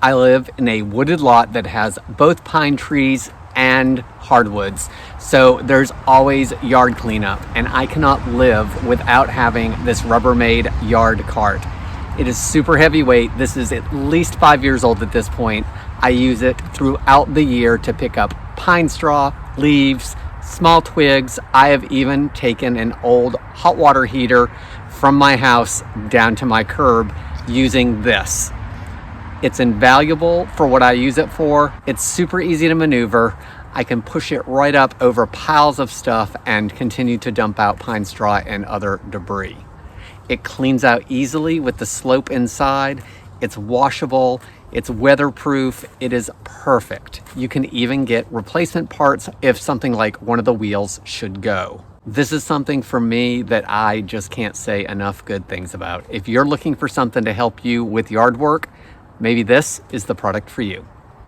I live in a wooded lot that has both pine trees and hardwoods, so there's always yard cleanup, and I cannot live without having this Rubbermaid yard cart. It is super heavyweight. This is at least 5 years old at this point. I use it throughout the year to pick up pine straw, leaves, small twigs. I have even taken an old hot water heater from my house down to my curb using this. It's invaluable for what I use it for. It's super easy to maneuver. I can push it right up over piles of stuff and continue to dump out pine straw and other debris. It cleans out easily with the slope inside. It's washable, it's weatherproof, it is perfect. You can even get replacement parts if something like one of the wheels should go. This is something for me that I just can't say enough good things about. If you're looking for something to help you with yard work, maybe this is the product for you.